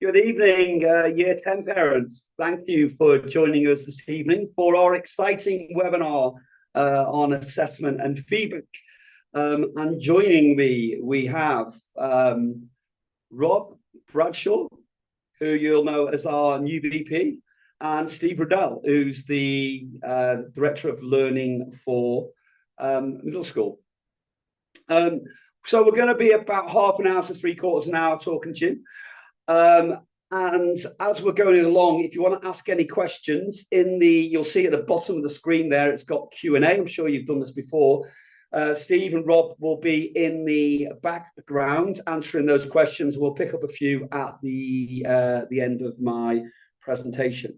Good evening, Year 10 parents. Thank you for joining us this evening for our exciting webinar on assessment and feedback. And joining me, we have Rob Bradshaw, who you'll know as our new VP, and Steve Rudall, who's the Director of Learning for middle school. So we're going to be about half an hour to 3/4 an hour talking to you. And as we're going along, if you want to ask any questions, you'll see at the bottom of the screen there, it's got Q&A. I'm sure you've done this before. Steve and Rob will be in the background answering those questions. We'll pick up a few at the end of my presentation.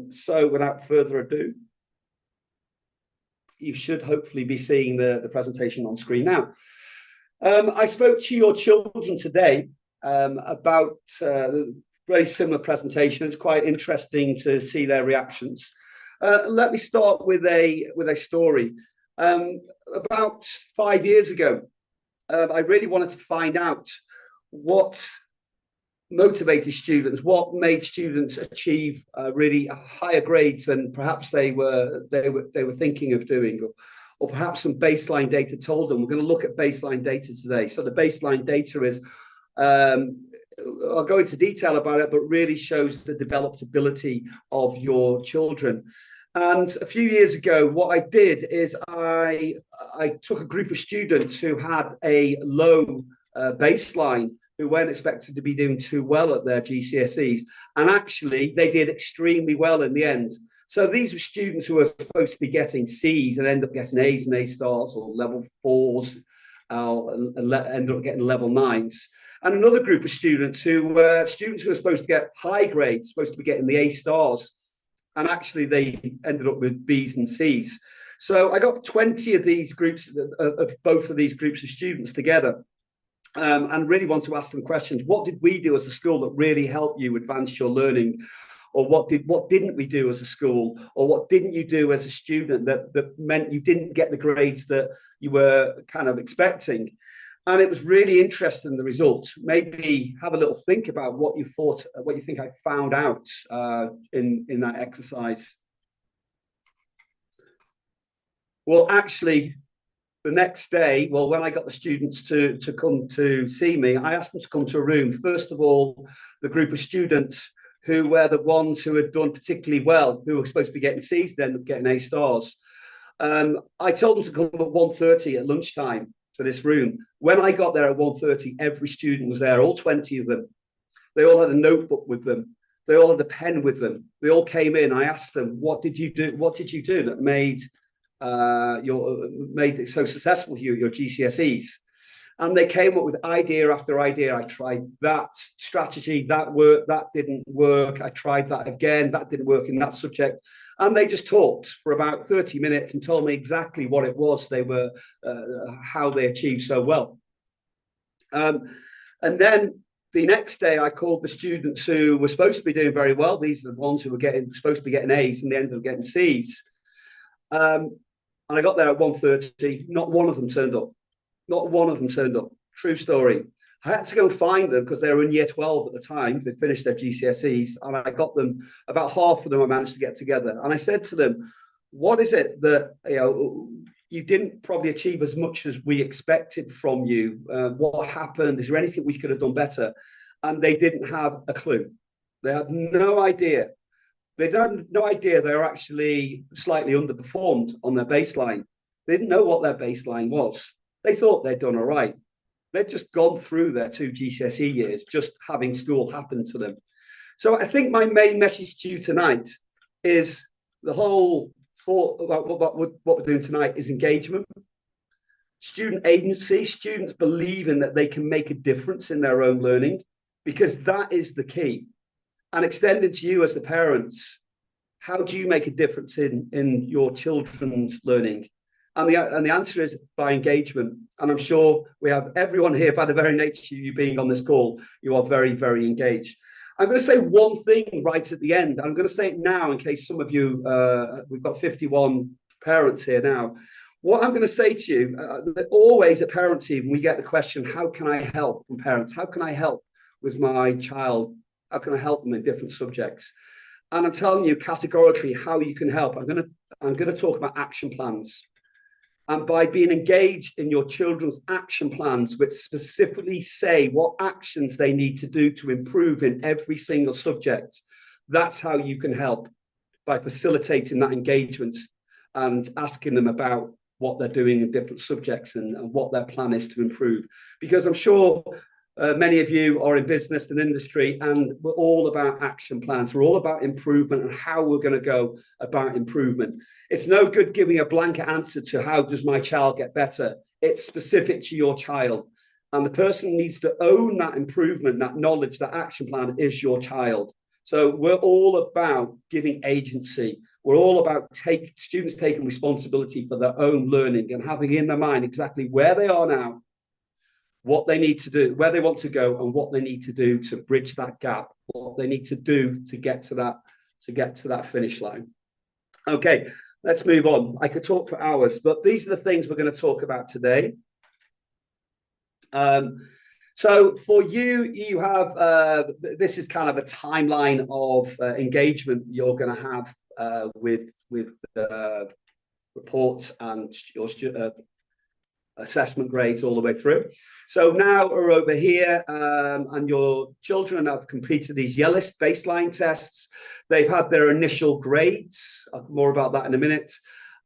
So without further ado, you should hopefully be seeing the presentation on screen now. I spoke to your children today about a very similar presentation. It's quite interesting to see their reactions. Let me start with a story. About 5 years ago, I really wanted to find out what motivated students, what made students achieve really higher grades than perhaps they were thinking of doing, or perhaps some baseline data told them. We're going to look at baseline data today. So the baseline data is I'll go into detail about it, but really shows the developability of your children. And a few years ago, what I did is I took a group of students who had a low baseline, who weren't expected to be doing too well at their GCSEs, and actually they did extremely well in the end. So these were students who were supposed to be getting C's and end up getting A's and A stars, or level 4s, end up getting level 9s. And another group of students who were supposed to get high grades, supposed to be getting the A stars, and actually they ended up with B's and C's. So I got 20 of these groups, of both of these groups of students together, and really want to ask them questions. What did we do as a school that really helped you advance your learning? Or what didn't we do as a school? Or what didn't you do as a student that meant you didn't get the grades that you were kind of expecting? And it was really interesting, the results. Maybe have a little think about what you think I found out in that exercise. Well, actually, the next day, when I got the students to come to see me, I asked them to come to a room. First of all, the group of students who were the ones who had done particularly well, who were supposed to be getting C's, then getting A stars. I told them to come at 1:30 at lunchtime to this room. When I got there at 1:30, every student was there, all 20 of them. They all had a notebook with them. They all had a pen with them. They all came in. I asked them, what did you do? What did you do that made it so successful for you, your GCSEs? And they came up with idea after idea. I tried that strategy, that worked, that didn't work. I tried that again, that didn't work in that subject. And they just talked for about 30 minutes and told me exactly what it was they were, how they achieved so well. And then the next day, I called the students who were supposed to be doing very well. These are the ones who were supposed to be getting A's, and they ended up getting C's. And I got there at 1:30. Not one of them turned up. Not one of them turned up. True story. I had to go and find them because they were in year 12 at the time. They'd finished their GCSEs, and I got them, about half of them I managed to get together. And I said to them, what is it that you didn't probably achieve as much as we expected from you? What happened? Is there anything we could have done better? And they didn't have a clue. They had no idea. They had no idea they were actually slightly underperformed on their baseline. They didn't know what their baseline was. They thought they'd done all right. They'd just gone through their 2 GCSE years, just having school happen to them. So I think my main message to you tonight is the whole thought about what we're doing tonight is engagement, student agency, students believing that they can make a difference in their own learning, because that is the key. And extended to you as the parents, how do you make a difference in your children's learning? And the answer is by engagement. And I'm sure we have everyone here, by the very nature of you being on this call, you are very, very engaged. I'm going to say one thing right at the end. I'm going to say it now in case some of you, we've got 51 parents here now. What I'm going to say to you, that always at parent team, we get the question, how can I help from parents? How can I help? with my child? How can I help them in different subjects? And I'm telling you categorically how you can help. I'm going to talk about action plans. And by being engaged in your children's action plans, which specifically say what actions they need to do to improve in every single subject, that's how you can help, by facilitating that engagement and asking them about what they're doing in different subjects and what their plan is to improve. Because I'm sure many of you are in business and industry, and we're all about action plans. We're all about improvement and how we're going to go about improvement. It's no good giving a blanket answer to how does my child get better. It's specific to your child. And the person needs to own that improvement, that knowledge, that action plan is your child. So we're all about giving agency. We're all about students taking responsibility for their own learning and having in their mind exactly where they are now, what they need to do, where they want to go, and what they need to do to bridge that gap, what they need to do to get to that finish line. Okay, let's move on. I could talk for hours, but these are the things we're going to talk about today. So for you, you have, this is kind of a timeline of engagement you're going to have with reports and your assessment grades all the way through. So now we're over here, and your children have completed these Yellis baseline tests. They've had their initial grades. More about that in a minute.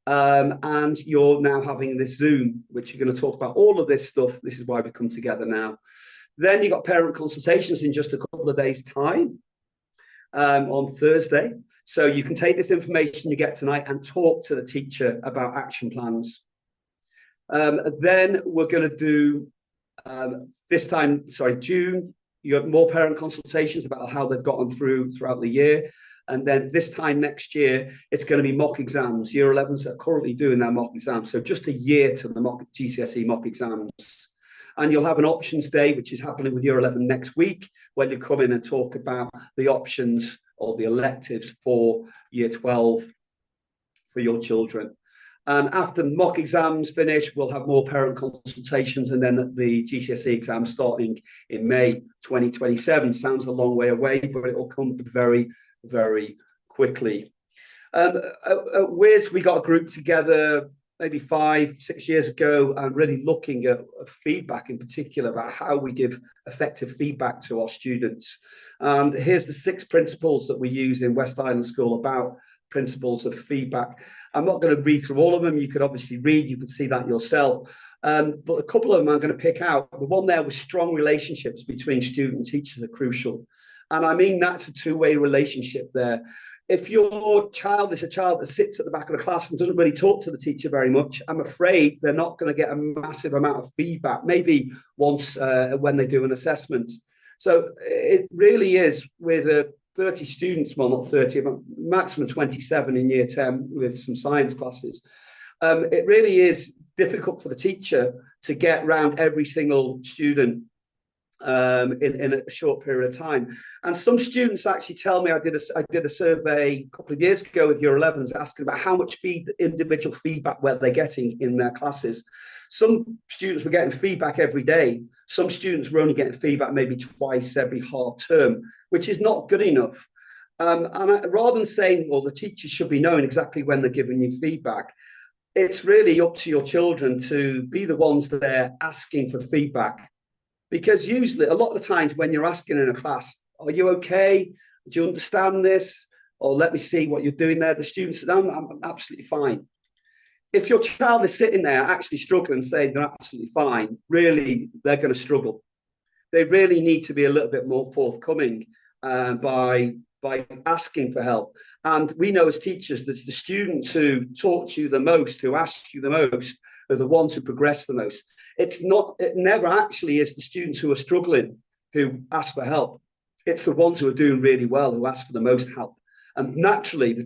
And you're now having this Zoom, which you're going to talk about all of this stuff. This is why we come together now. Then you've got parent consultations in just a couple of days' time on Thursday. So you can take this information you get tonight and talk to the teacher about action plans. Then we're going to do June, you have more parent consultations about how they've gotten throughout the year. And then this time next year, it's going to be mock exams. Year 11s are currently doing their mock exams. So just a year to the GCSE mock exams. And you'll have an options day, which is happening with Year 11 next week, when you come in and talk about the options or the electives for Year 12 for your children. And after mock exams finish, we'll have more parent consultations, and then the GCSE exam starting in May 2027. Sounds a long way away, but it will come very, very quickly. Wiz, we got a group together maybe 5-6 years ago, and really looking at feedback in particular about how we give effective feedback to our students. And here's the 6 principles that we use in West Island School about principles of feedback. I'm not going to read through all of them. You could obviously read, you can see that yourself. But a couple of them I'm going to pick out. The one there was strong relationships between student and teachers are crucial. And I mean, that's a two-way relationship there. If your child is a child that sits at the back of the class and doesn't really talk to the teacher very much, I'm afraid they're not going to get a massive amount of feedback, maybe once when they do an assessment. So it really is with 30 students, well, not 30, but maximum 27 in Year 10 with some science classes. It really is difficult for the teacher to get around every single student in a short period of time. And some students actually tell me, I did a survey a couple of years ago with Year 11s asking about how much individual feedback were they getting in their classes. Some students were getting feedback every day. Some students were only getting feedback maybe twice every half term, which is not good enough. Rather than saying, well, the teachers should be knowing exactly when they're giving you feedback, it's really up to your children to be the ones that they're asking for feedback. Because usually, a lot of the times when you're asking in a class, are you okay? Do you understand this? Or let me see what you're doing there. The students say, no, I'm absolutely fine. If your child is sitting there actually struggling and saying they're absolutely fine, really, they're going to struggle. They really need to be a little bit more forthcoming by asking for help. And we know as teachers that the students who talk to you the most, who ask you the most, are the ones who progress the most. It never actually is the students who are struggling who ask for help. It's the ones who are doing really well who ask for the most help. And naturally, the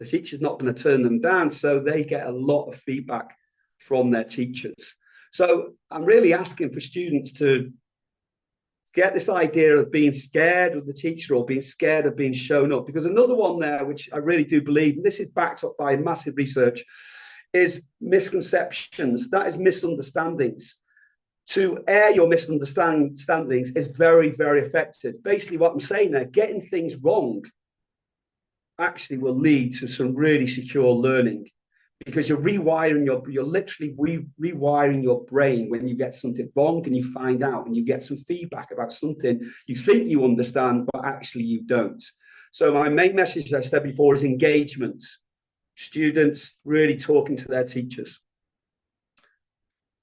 teacher's not going to turn them down, so they get a lot of feedback from their teachers. So I'm really asking for students to get this idea of being scared of the teacher or being scared of being shown up. Because another one there, which I really do believe, and this is backed up by massive research, is misconceptions. That is misunderstandings. to air your misunderstandings is very, very effective. Basically, what I'm saying there, getting things wrong actually will lead to some really secure learning, because you're literally rewiring your brain when you get something wrong and you find out and you get some feedback about something you think you understand, but actually you don't. So my main message, as I said before, is engagement. Students really talking to their teachers.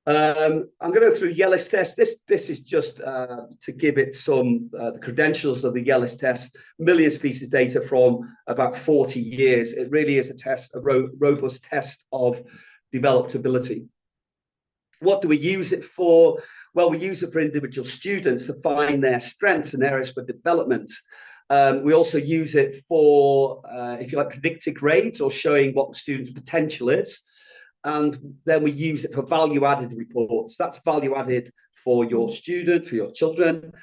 I'm going to go through Yellis test. This is just to give it some the credentials of the Yellis test. Millions of pieces of data from about 40 years. It really is a test, a robust test of developed ability. What do we use it for? Well, we use it for individual students to find their strengths and areas for development. We also use it for, if you like, predicted grades or showing what the student's potential is. And then we use it for value-added reports. That's value-added for your student, for your children,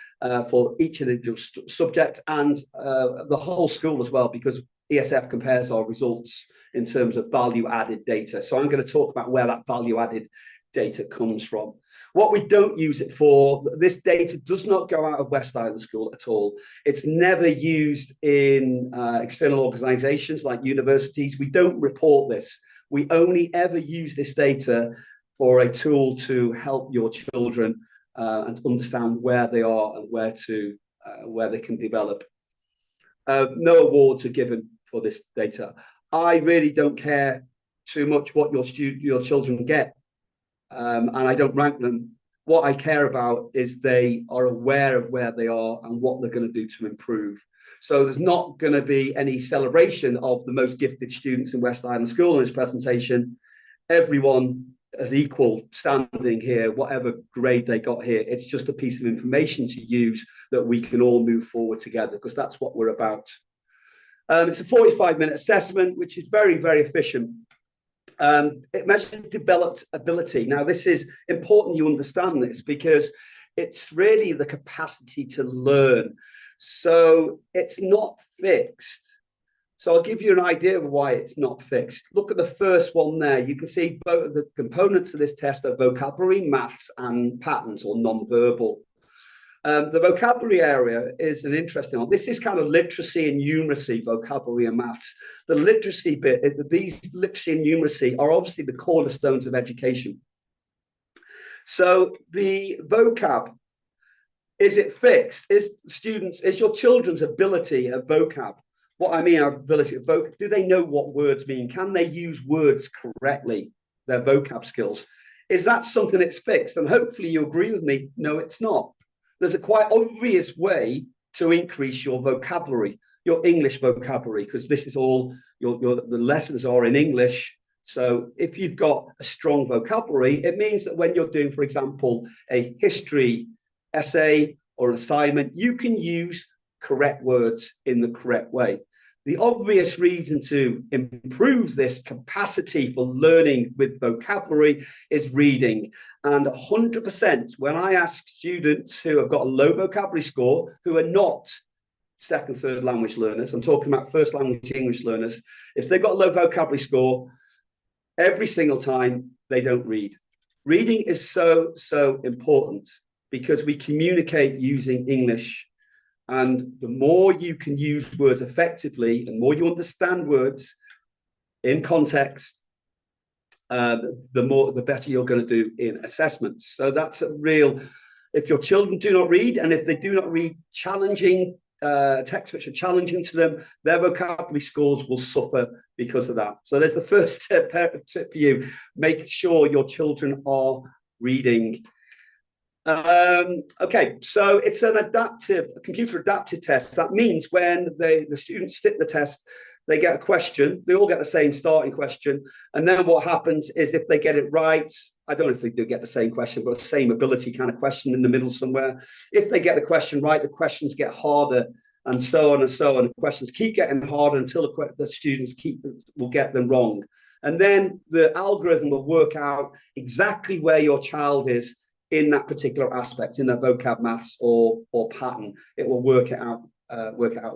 for each individual subject, and the whole school as well, because ESF compares our results in terms of value-added data. So I'm going to talk about where that value-added data comes from. What we don't use it for, this data does not go out of West Island School at all. It's never used in external organisations like universities. We don't report this. We only ever use this data for a tool to help your children and understand where they are and where they can develop. No awards are given for this data. I really don't care too much what your children get, and I don't rank them. What I care about is they are aware of where they are and what they're going to do to improve. So there's not going to be any celebration of the most gifted students in West Island School in this presentation. Everyone is equal standing here, whatever grade they got here. It's just a piece of information to use that we can all move forward together, because that's what we're about. It's a 45-minute assessment, which is very, very efficient. It measures developed ability. Now, this is important you understand this, because it's really the capacity to learn. So it's not fixed. So I'll give you an idea of why it's not fixed. Look at the first one there. You can see both of the components of this test are vocabulary, maths, and patterns, or non-verbal. The vocabulary area is an interesting one. This is kind of literacy and numeracy, vocabulary and maths. The literacy bit, these literacy and numeracy are obviously the cornerstones of education. So the vocab, is it fixed? Is your children's ability of vocab? What I mean, our ability of vocab, do they know what words mean? Can they use words correctly? Their vocab skills. Is that something that's fixed? And hopefully you agree with me. No, it's not. There's a quite obvious way to increase your vocabulary, your English vocabulary, because this is all the lessons are in English. So if you've got a strong vocabulary, it means that when you're doing, for example, a history essay or an assignment, you can use correct words in the correct way. The obvious reason to improve this capacity for learning with vocabulary is reading. And 100%, when I ask students who have got a low vocabulary score, who are not second, third language learners, I'm talking about first language English learners, if they've got a low vocabulary score, every single time they don't read. Reading is so, so important, because we communicate using English. And the more you can use words effectively, and more you understand words in context, the better you're going to do in assessments. So that's a real, if your children do not read, and if they do not read challenging texts which are challenging to them, their vocabulary scores will suffer because of that. So there's the first tip for you. Make sure your children are reading. Okay, so it's a computer adaptive test. That means when the students sit the test, they get a question. They all get the same starting question. And then what happens is, if they get it right, I don't know if they do get the same question, but the same ability kind of question in the middle somewhere. If they get the question right, the questions get harder, and so on and so on. The questions keep getting harder until the students will get them wrong. And then the algorithm will work out exactly where your child is in that particular aspect, in their vocab, maths, or pattern. It will work it out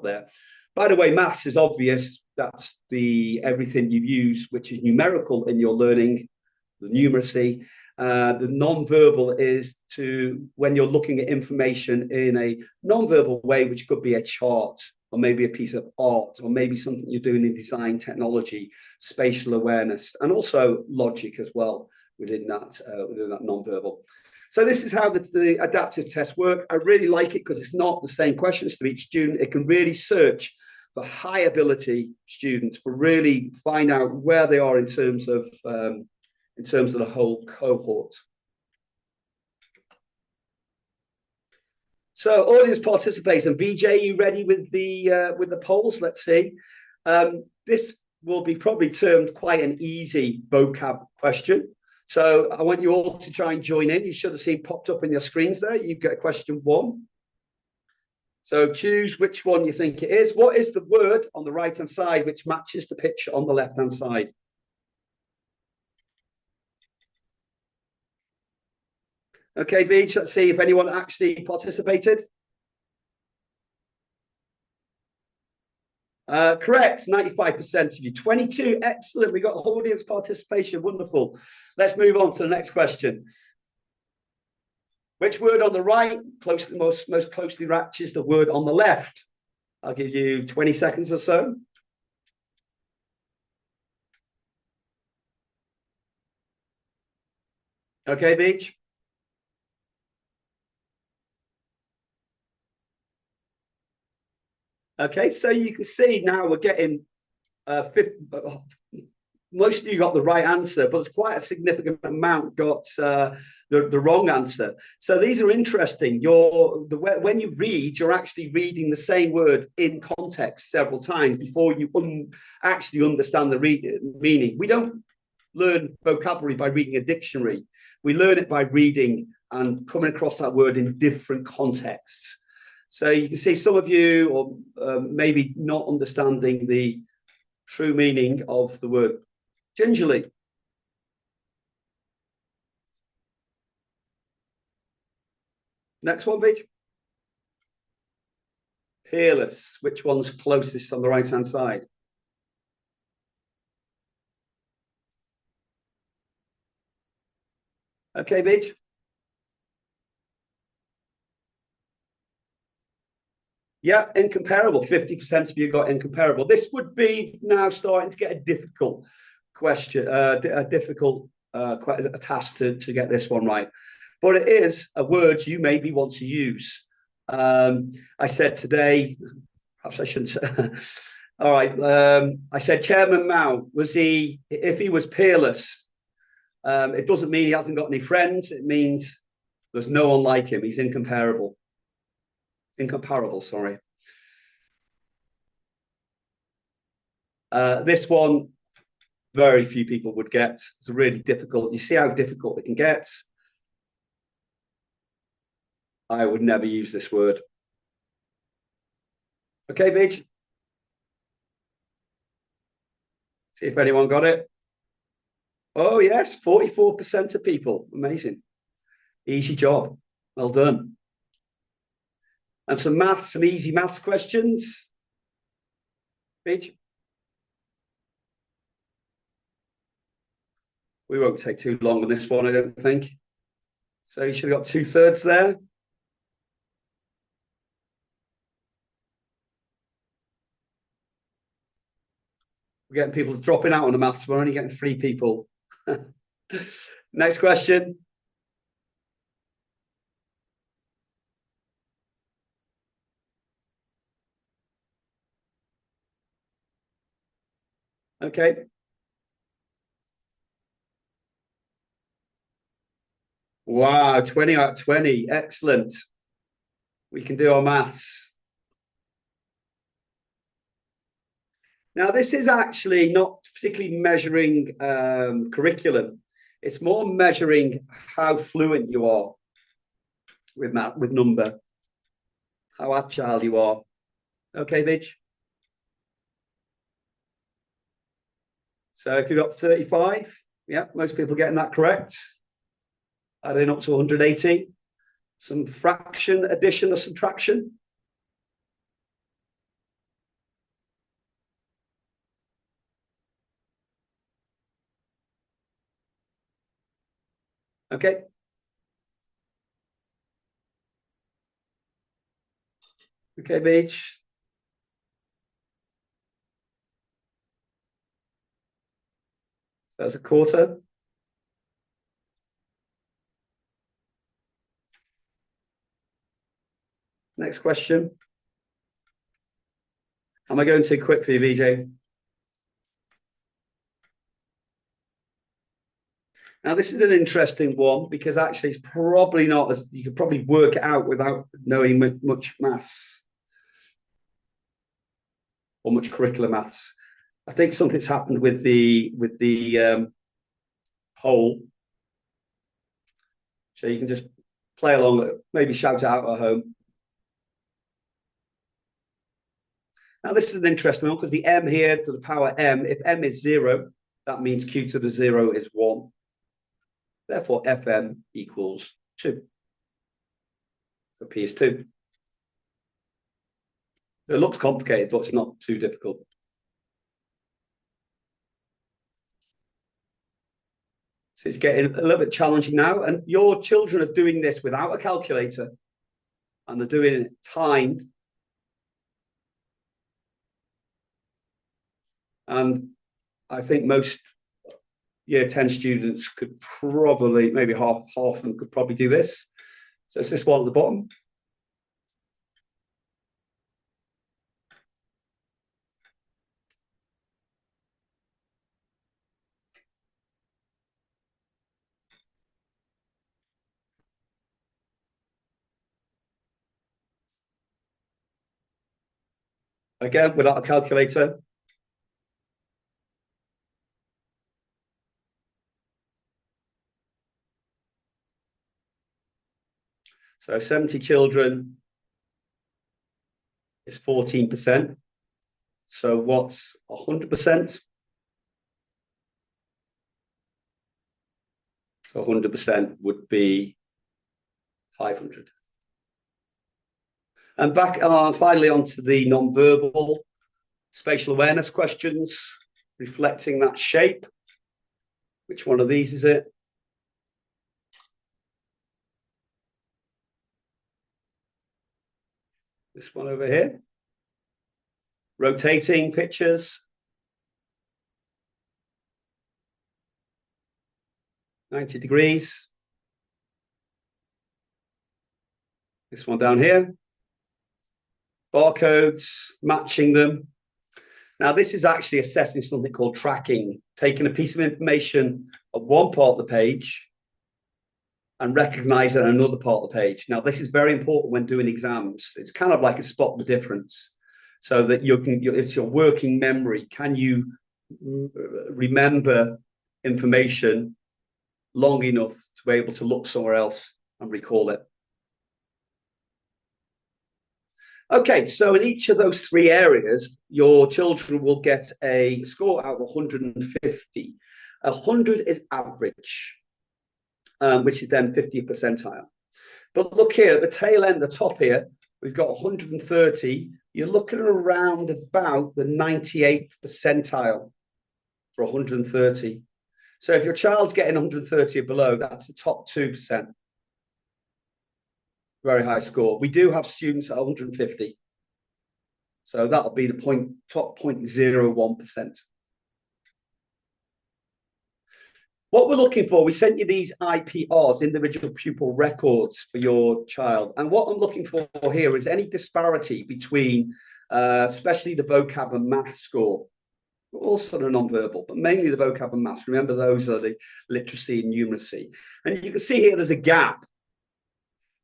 there. By the way, maths is obvious. That's everything you use, which is numerical in your learning, the numeracy. The non-verbal is when you're looking at information in a non-verbal way, which could be a chart or maybe a piece of art or maybe something you're doing in design, technology, spatial awareness, and also logic as well within that non-verbal. So this is how the adaptive tests work. I really like it because it's not the same questions to each student. It can really search for high ability students, for really find out where they are in terms of the whole cohort. So audience participation. BJ, you ready with the polls? Let's see. This will be probably termed quite an easy vocab question. So I want you all to try and join in. You should have seen popped up in your screens there. You get question 1. So choose which one you think it is. What is the word on the right-hand side which matches the picture on the left-hand side? Okay, Vij, let's see if anyone actually participated. Correct, 95% of you. 22, excellent. We got audience participation, wonderful. Let's move on to the next question. Which word on the right most closely matches the word on the left? I'll give you 20 seconds or so. Okay, Vij. Okay, so you can see now we're getting most of you got the right answer, but it's quite a significant amount got the wrong answer. So these are interesting. When you read, you're actually reading the same word in context several times before you actually understand the meaning. We don't learn vocabulary by reading a dictionary. We learn it by reading and coming across that word in different contexts. So you can see some of you or maybe not understanding the true meaning of the word. Gingerly. Next one, Vij. Peerless. Which one's closest on the right-hand side? Okay, Vij. Yeah, incomparable. 50% of you got incomparable. This would be now starting to get a difficult question, a difficult a task to get this one right. But it is a word you maybe want to use. I said today, perhaps I shouldn't say. All right. I said Chairman Mao, if he was peerless, it doesn't mean he hasn't got any friends. It means there's no one like him. He's incomparable. Incomparable, sorry. This one, very few people would get. It's really difficult. You see how difficult it can get. I would never use this word. Okay, Vij. See if anyone got it. Oh, yes, 44% of people. Amazing. Easy job. Well done. And some easy maths questions. Vij. We won't take too long on this one, I don't think. So you should have got 2/3 there. We're getting people dropping out on the maths. We're only getting 3 people. Next question. Okay. Wow, 20 out of 20. Excellent. We can do our maths. Now, this is actually not particularly measuring curriculum. It's more measuring how fluent you are with math, with number, how agile you are. Okay, Vij? So if you've got 35, yeah, most people getting that correct. Adding up to 180. Some fraction, addition or subtraction. Okay. Okay, Beach. So that's a quarter. Next question. Am I going too quick for you, VJ? Now, this is an interesting one because actually it's probably not as you could probably work it out without knowing much maths or much curricular maths. I think something's happened with the poll. So you can just play along, maybe shout it out at home. Now, this is an interesting one because the m here to the power m, if m is 0, that means q to the 0 is 1. Therefore, fm equals 2. So p is 2. It looks complicated, but it's not too difficult. So it's getting a little bit challenging now. And your children are doing this without a calculator. And they're doing it timed. And I think most year 10 students could probably, maybe half of them could probably do this. So it's this one at the bottom. Again, without a calculator. So 70 children is 14%. So what's 100%? So 100% would be 500. And back finally onto the non-verbal spatial awareness questions, reflecting that shape. Which one of these is it? This one over here. Rotating pictures. 90 degrees. This one down here. Barcodes, matching them. Now, this is actually assessing something called tracking, taking a piece of information at one part of the page and recognizing another part of the page. Now, this is very important when doing exams. It's kind of like a spot the difference so that it's your working memory. Can you remember information long enough to be able to look somewhere else and recall it? Okay, so in each of those 3 areas, your children will get a score out of 150. 100 is average, which is then 50th percentile. But look here, at the tail end, the top here, we've got 130. You're looking around about the 98th percentile for 130. So if your child's getting 130 or below, that's the top 2%. Very high score. We do have students at 150. So that'll be the top 0.01%. What we're looking for, we sent you these IPRs, individual pupil records for your child. And what I'm looking for here is any disparity between, especially the vocab and math score, also the non-verbal, but mainly the vocab and maths. Remember, those are the literacy and numeracy. And you can see here there's a gap.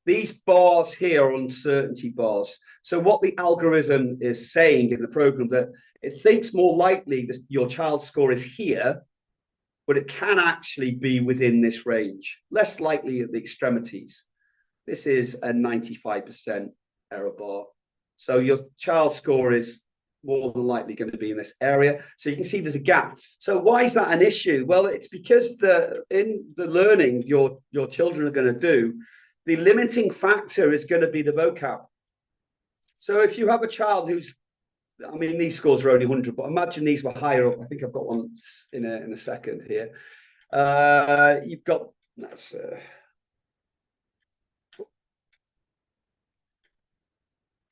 These bars here are uncertainty bars. So what the algorithm is saying in the program, that it thinks more likely that your child's score is here, but it can actually be within this range, less likely at the extremities. This is a 95% error bar. So your child's score is more than likely going to be in this area. So you can see there's a gap. So why is that an issue? Well, it's because in the learning your children are going to do, the limiting factor is going to be the vocab. So if you have a child who's, I mean, these scores are only 100, but imagine these were higher up. I think I've got one in a second here. You've got That's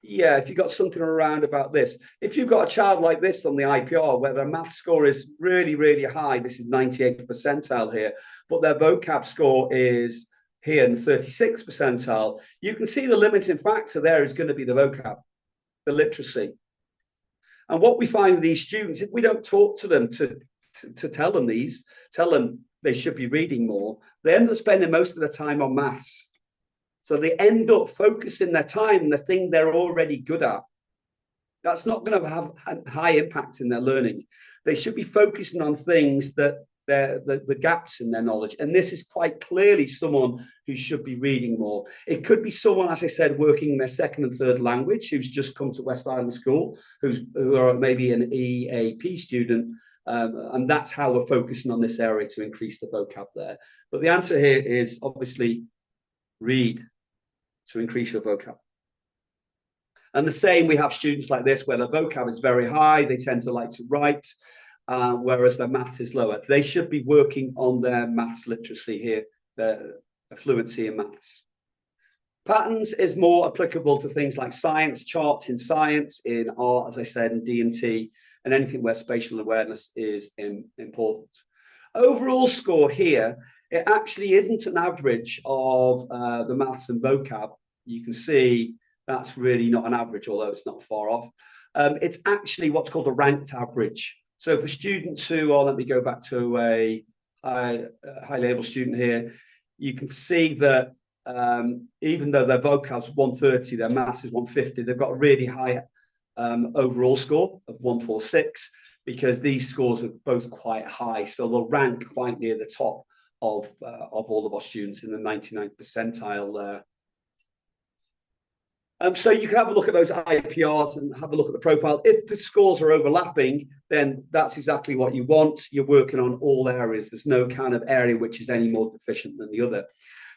yeah, if you've got something around about this, if you've got a child like this on the IPR where their math score is really, really high, this is 98th percentile here, but their vocab score is here in 36th percentile, you can see the limiting factor there is going to be the vocab, the literacy. And what we find with these students, if we don't talk to them to tell them they should be reading more, they end up spending most of their time on maths. So they end up focusing their time on the thing they're already good at. That's not going to have a high impact in their learning. They should be focusing on things that the gaps in their knowledge. And this is quite clearly someone who should be reading more. It could be someone, as I said, working in their second and third language, who's just come to West Island School, who are maybe an EAP student. And that's how we're focusing on this area to increase the vocab there. But the answer here is obviously read to increase your vocab. And the same, we have students like this where the vocab is very high. They tend to like to write, whereas their maths is lower. They should be working on their maths literacy here, their fluency in maths. Patterns is more applicable to things like science, charts in science, in art, as I said, in D&T, and anything where spatial awareness is important. Overall score here, it actually isn't an average of the maths and vocab. You can see that's really not an average, although it's not far off. It's actually what's called a ranked average. So for students who are, let me go back to a high level student here, you can see that even though their vocab's 130, their maths is 150, they've got a really high overall score of 146, because these scores are both quite high. So they'll rank quite near the top of all of our students in the 99th percentile there. So you can have a look at those IPRs and have a look at the profile. If the scores are overlapping, then that's exactly what you want. You're working on all areas. There's no kind of area which is any more deficient than the other.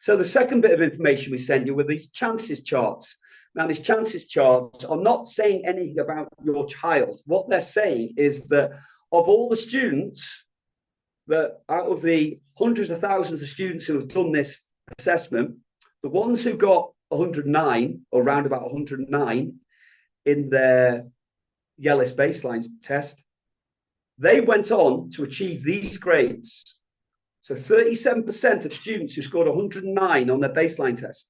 So the second bit of information we sent you were these chances charts. Now, these chances charts are not saying anything about your child. What they're saying is that of all the students, that out of the hundreds of thousands of students who have done this assessment, the ones who got 109 or around about 109 in their Yellis baseline test, they went on to achieve these grades. So 37% of students who scored 109 on their baseline test,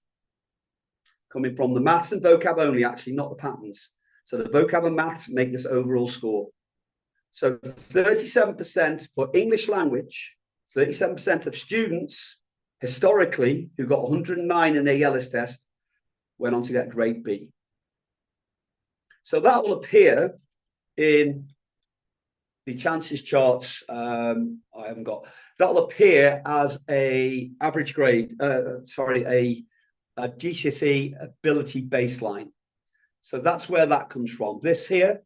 coming from the maths and vocab only, actually, not the patterns. So the vocab and maths make this overall score. So 37% for English language, 37% of students historically who got 109 in their Yellis test went on to get grade B. So that will appear in the chances charts. That'll appear as a average grade, a GCSE ability baseline. So that's where that comes from. This here,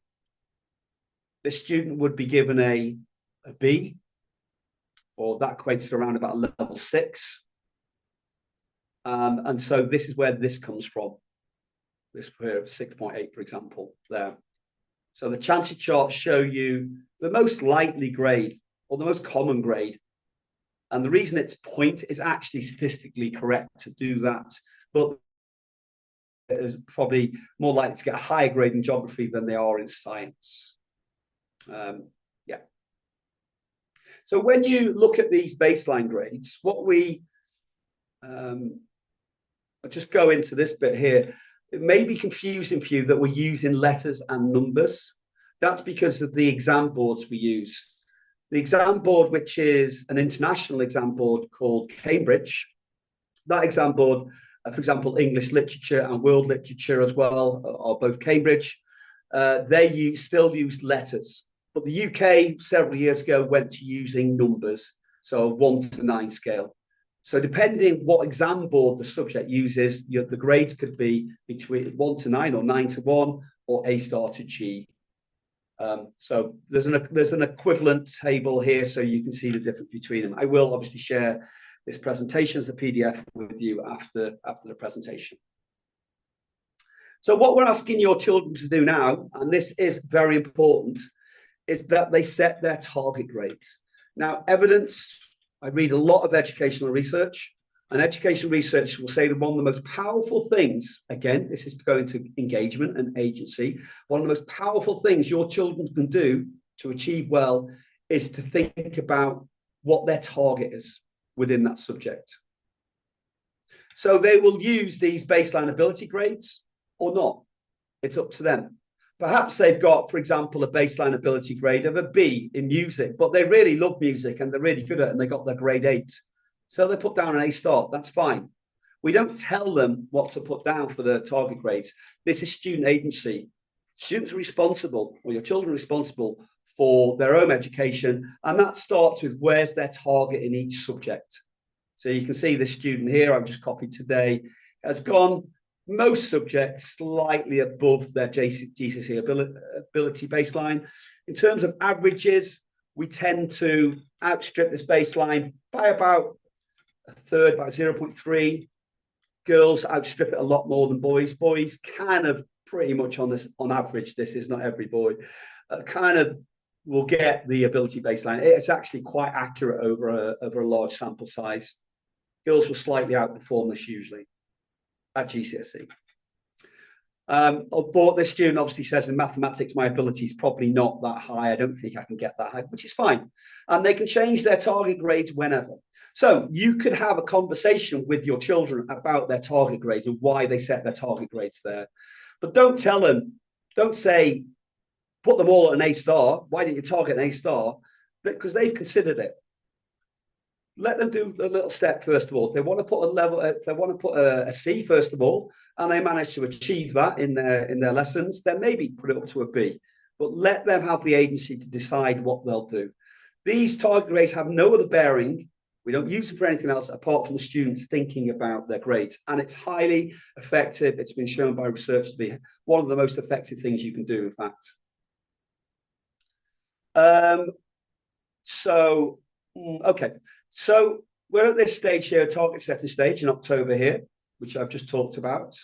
this student would be given a B, or that equates to around about level 6. And so this is where this comes from. This here, 6.8, for example, there. So the chances charts show you the most likely grade or the most common grade. And the reason it's point is actually statistically correct to do that. But is probably more likely to get a higher grade in geography than they are in science. Yeah. So when you look at these baseline grades, what we I'll just go into this bit here. It may be confusing for you that we're using letters and numbers. That's because of the exam boards we use. The exam board, which is an international exam board called Cambridge, that exam board, for example, English literature and world literature as well, are both Cambridge. They still use letters. But the UK several years ago went to using numbers, so 1 to 9 scale. So depending what exam board the subject uses, the grades could be between 1 to 9 or 9 to 1 or A star to G. So there's an equivalent table here, so you can see the difference between them. I will obviously share this presentation as a PDF with you after the presentation. So what we're asking your children to do now, and this is very important, is that they set their target grades. Now, evidence I read a lot of educational research, and educational research will say that one of the most powerful things, again, this is going to engagement and agency, one of the most powerful things your children can do to achieve well is to think about what their target is within that subject. So they will use these baseline ability grades or not. It's up to them. Perhaps they've got, for example, a baseline ability grade of a B in music, but they really love music and they're really good at it and they got their grade 8. So they put down an A star. That's fine. We don't tell them what to put down for their target grades. This is student agency. Students are responsible, or your children are responsible for their own education, and that starts with where's their target in each subject. So you can see this student here, I've just copied today, has gone most subjects slightly above their GCSE ability baseline. In terms of averages, we tend to outstrip this baseline by about a third, about 0.3. Girls outstrip it a lot more than boys. Boys kind of pretty much on average, this is not every boy, kind of will get the ability baseline. It's actually quite accurate over a large sample size. Girls will slightly outperform this usually at GCSE. But this student obviously says in mathematics, my ability is probably not that high. I don't think I can get that high, which is fine. And they can change their target grades whenever. So you could have a conversation with your children about their target grades and why they set their target grades there. But don't tell them, don't say, put them all at an A star. Why didn't you target an A star? Because they've considered it. Let them do a little step first of all. If they want to put a level, if they want to put a C first of all, and they manage to achieve that in their lessons, then maybe put it up to a B. But let them have the agency to decide what they'll do. These target grades have no other bearing. We don't use them for anything else apart from the students thinking about their grades. And it's highly effective. It's been shown by research to be one of the most effective things you can do, in fact. Okay. So we're at this stage here, target setting stage in October here, which I've just talked about.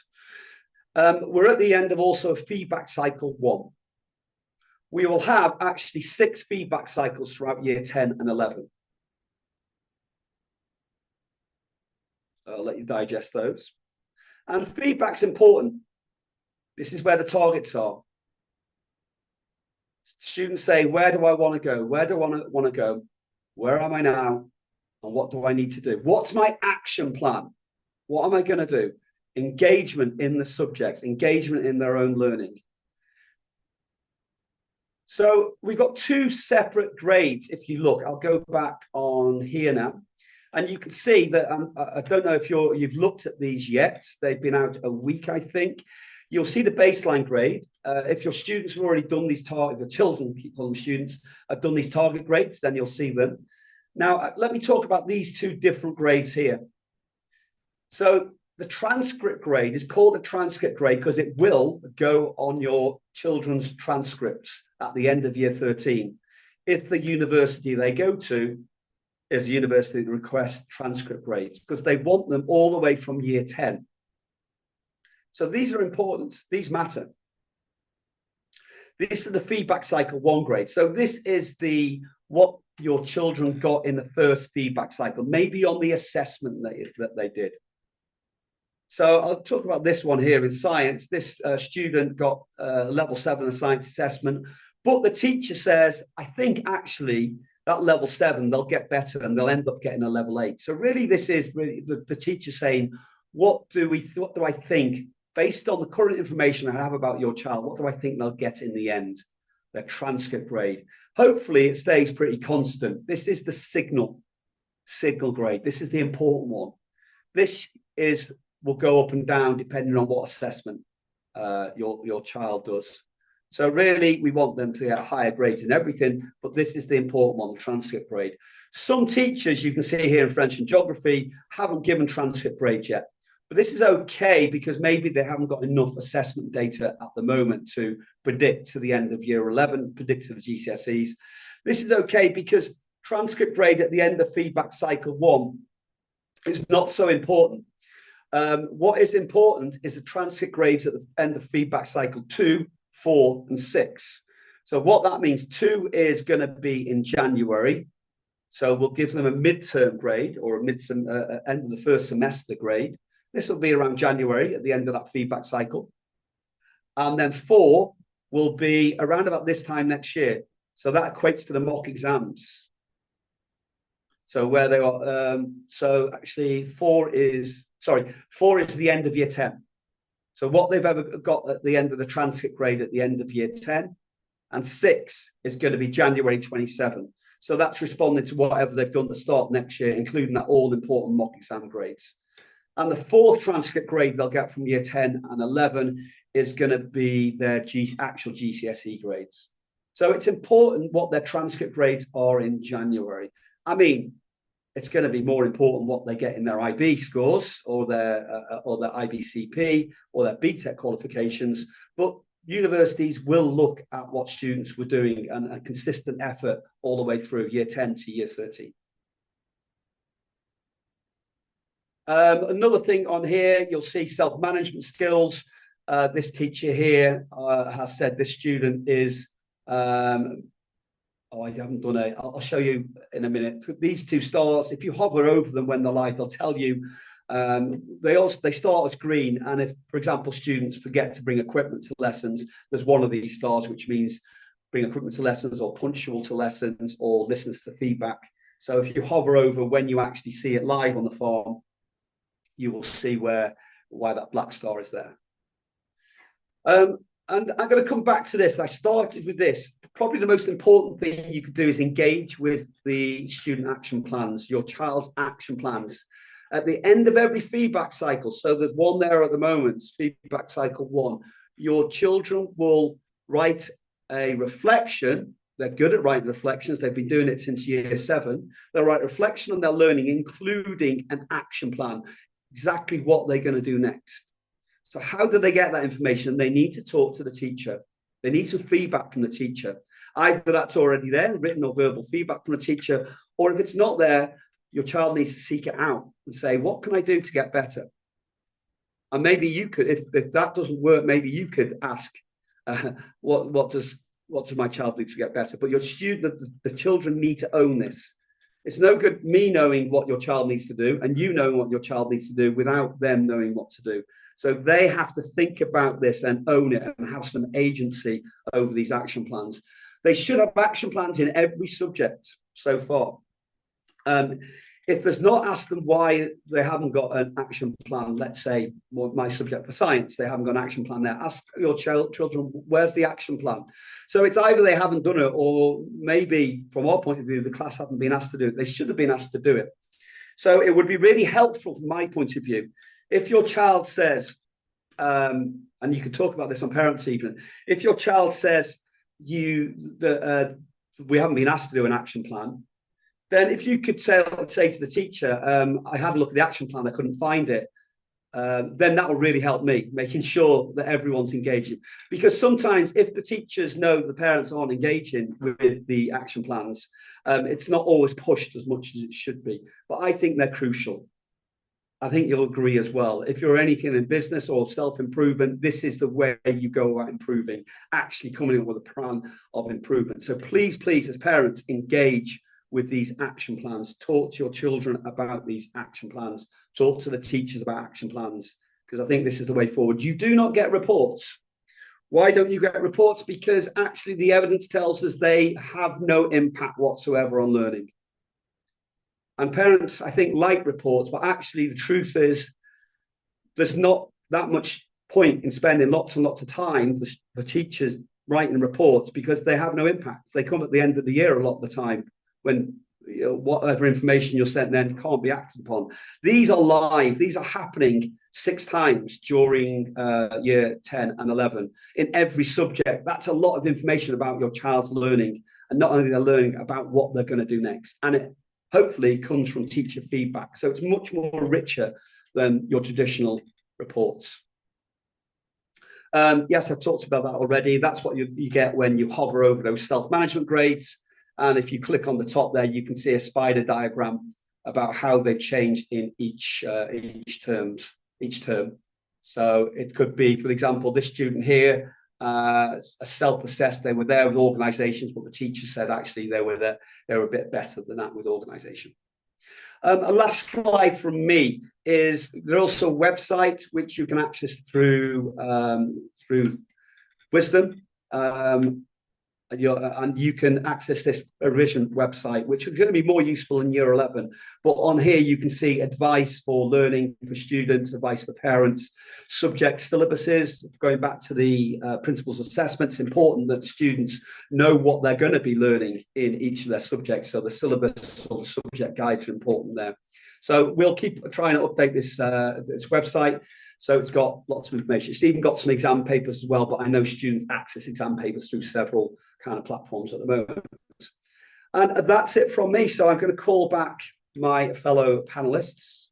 We're at the end of also feedback cycle 1. We will have actually 6 feedback cycles throughout year 10 and 11. I'll let you digest those. And feedback's important. This is where the targets are. Students say, where do I want to go? Where do I want to go? Where am I now? And what do I need to do? What's my action plan? What am I going to do? Engagement in the subjects, engagement in their own learning. So we've got 2 separate grades. If you look, I'll go back on here now. And you can see that I don't know if you've looked at these yet. They've been out a week, I think. You'll see the baseline grade. If your students have already done these target, the children, keep calling them students, have done these target grades, then you'll see them. Now, let me talk about these 2 different grades here. So the transcript grade is called a transcript grade because it will go on your children's transcripts at the end of year 13. If the university they go to is a university that requests transcript grades, because they want them all the way from year 10. So these are important. These matter. This is the feedback cycle 1 grade. So this is what your children got in the first feedback cycle, maybe on the assessment that they did. So I'll talk about this one here in science. This student got level 7 in science assessment, but the teacher says, I think actually that level 7, they'll get better and they'll end up getting a level 8. So really, this is really the teacher saying, what do I think, based on the current information I have about your child, what do I think they'll get in the end, their transcript grade? Hopefully it stays pretty constant. This is the signal grade. This is the important one. This will go up and down depending on what assessment your child does. So really, we want them to get higher grades in everything, but this is the important one, the transcript grade. Some teachers, you can see here in French and geography, haven't given transcript grades yet. But this is okay because maybe they haven't got enough assessment data at the moment to predict to the end of year 11, predict to the GCSEs. This is okay because transcript grade at the end of feedback cycle 1 is not so important. What is important is the transcript grades at the end of feedback cycle 2, 4, and 6. So what that means, 2 is going to be in January, So we'll give them a midterm grade or a end of the first semester grade. This will be around January at the end of that feedback cycle. And then 4 will be around about this time next year. So that equates to the mock exams. So where they are, so actually 4 is the end of year 10. So what they've ever got at the end of the transcript grade at the end of year 10, and 6 is going to be January 27. So that's responding to whatever they've done to start next year, including that all-important mock exam grades. And the 4th transcript grade they'll get from year 10 and 11 is going to be their actual GCSE grades. So it's important what their transcript grades are in January. I mean, it's going to be more important what they get in their IB scores or their IBCP or their BTEC qualifications. But universities will look at what students were doing and a consistent effort all the way through year 10 to year 13. Another thing on here, you'll see self-management skills. This teacher here has said this student is, I haven't done it. I'll show you in a minute. These 2 stars, if you hover over them when they're live, they'll tell you they start as green. And if, for example, students forget to bring equipment to lessons, there's one of these stars, which means bring equipment to lessons or punctual to lessons or listens to feedback. So if you hover over when you actually see it live on the farm, you will see why that black star is there. And I'm going to come back to this. I started with this. Probably the most important thing you could do is engage with the student action plans, your child's action plans. At the end of every feedback cycle, so there's one there at the moment, feedback cycle 1, your children will write a reflection. They're good at writing reflections. They've been doing it since year 7. They'll write a reflection on their learning, including an action plan, exactly what they're going to do next. So how do they get that information? They need to talk to the teacher. They need some feedback from the teacher. Either that's already there, written or verbal feedback from the teacher, or if it's not there, your child needs to seek it out and say, what can I do to get better? And maybe you could, if that doesn't work, maybe you could ask, what does my child do to get better? But your student, the children need to own this. It's no good me knowing what your child needs to do and you knowing what your child needs to do without them knowing what to do. So they have to think about this and own it and have some agency over these action plans. They should have action plans in every subject so far. If there's not, ask them why they haven't got an action plan. Let's say my subject for science, they haven't got an action plan there. Ask your children, where's the action plan? So it's either they haven't done it, or maybe from our point of view, the class haven't been asked to do it. They should have been asked to do it. So it would be really helpful from my point of view. If your child says, and you can talk about this on parents' evening, if your child says we haven't been asked to do an action plan, then if you could say to the teacher, I had a look at the action plan, I couldn't find it, then that will really help me, making sure that everyone's engaging. Because sometimes if the teachers know the parents aren't engaging with the action plans, it's not always pushed as much as it should be. But I think they're crucial. I think you'll agree as well. If you're anything in business or self-improvement, this is the way you go about improving, actually coming up with a plan of improvement. So please, please, as parents, engage with these action plans. Talk to your children about these action plans. Talk to the teachers about action plans, because I think this is the way forward. You do not get reports. Why don't you get reports? Because actually the evidence tells us they have no impact whatsoever on learning. And parents, I think, like reports, but actually the truth is there's not that much point in spending lots and lots of time for teachers writing reports, because they have no impact. They come at the end of the year a lot of the time when whatever information you're sent then can't be acted upon. These are live. These are happening 6 times during year 10 and 11 in every subject. That's a lot of information about your child's learning, and not only their learning, about what they're going to do next. And it hopefully comes from teacher feedback. So it's much more richer than your traditional reports. Yes, I talked about that already. That's what you get when you hover over those self-management grades. And if you click on the top there, you can see a spider diagram about how they've changed in each term. So it could be, for example, this student here a self-assessed. They were there with organisations, but the teachers said actually they were a bit better than that with organisation. A last slide from me is there's also a website which you can access through Wisdom. And you can access this revision website, which is going to be more useful in year 11. But on here, you can see advice for learning for students, advice for parents, subject syllabuses. Going back to the principles assessment, it's important that students know what they're going to be learning in each of their subjects. So the syllabus or the subject guides are important there. So we'll keep trying to update this website. So it's got lots of information. It's even got some exam papers as well, but I know students access exam papers through several kind of platforms at the moment. And that's it from me. So I'm going to call back my fellow panelists,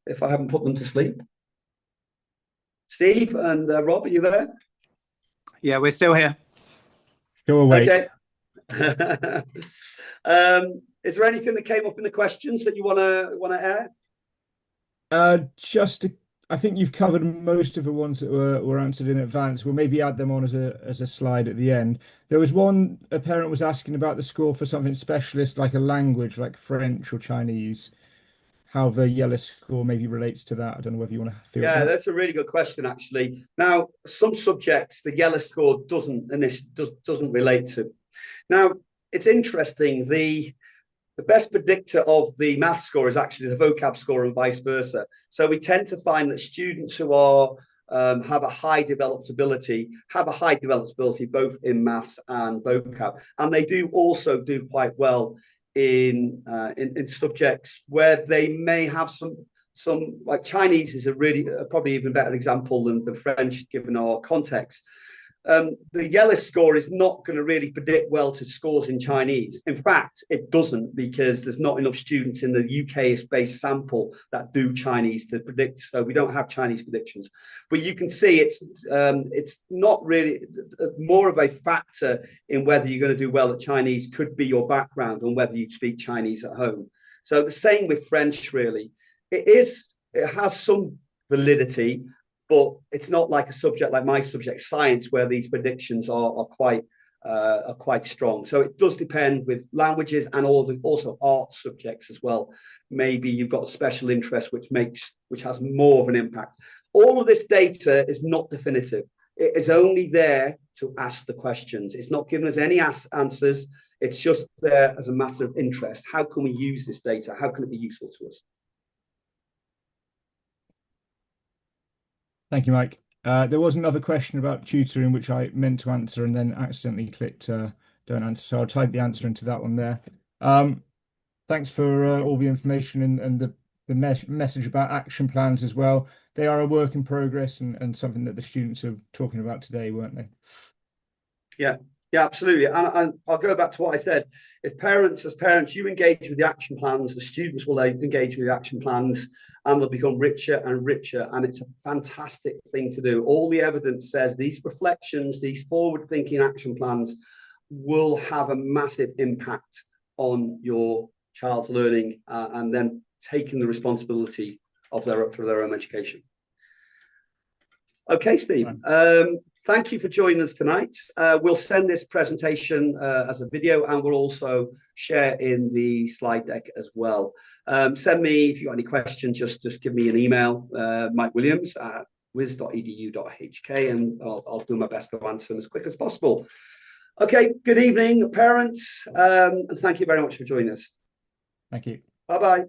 if I haven't put them to sleep. Steve and Rob, are you there? Yeah, we're still here. Still awake. Okay. Is there anything that came up in the questions that you want to air? I think you've covered most of the ones that were answered in advance. We'll maybe add them on as a slide at the end. There was one, a parent was asking about the score for something specialist, like a language, like French or Chinese, how the Yellis score maybe relates to that. I don't know whether you want to field that. That's a really good question, actually. Now, some subjects the Yellis score doesn't relate to. Now, it's interesting. The best predictor of the math score is actually the vocab score and vice versa. So we tend to find that students who have a high developed ability both in maths and vocab, and they do also do quite well in subjects where they may have some like Chinese is probably even better example than the French given our context. The Yellis score is not going to really predict well to scores in Chinese. In fact, it doesn't, because there's not enough students in the UK-based sample that do Chinese to predict. So we don't have Chinese predictions. But you can see it's not really more of a factor in whether you're going to do well at Chinese could be your background and whether you speak Chinese at home. So the same with French, really. It has some validity, but it's not like a subject like my subject, science, where these predictions are quite strong. So it does depend with languages and also art subjects as well. Maybe you've got a special interest which has more of an impact. All of this data is not definitive. It is only there to ask the questions. It's not giving us any answers. It's just there as a matter of interest. How can we use this data? How can it be useful to us? Thank you, Mike. There was another question about tutoring, which I meant to answer and then accidentally clicked don't answer. So I'll type the answer into that one there. Thanks for all the information and the message about action plans as well. They are a work in progress and something that the students are talking about today, weren't they? Yeah, absolutely. And I'll go back to what I said. If as parents, you engage with the action plans, the students will engage with the action plans, and they'll become richer and richer. And it's a fantastic thing to do. All the evidence says these reflections, these forward-thinking action plans will have a massive impact on your child's learning and then taking the responsibility for their own education. Okay, Steve. Thank you for joining us tonight. We'll send this presentation as a video, and we'll also share in the slide deck as well. Send me, if you've got any questions, just give me an email, Mike Williams at wiz.edu.hk, and I'll do my best to answer them as quick as possible. Okay, good evening, parents, and thank you very much for joining us. Thank you. Bye-bye.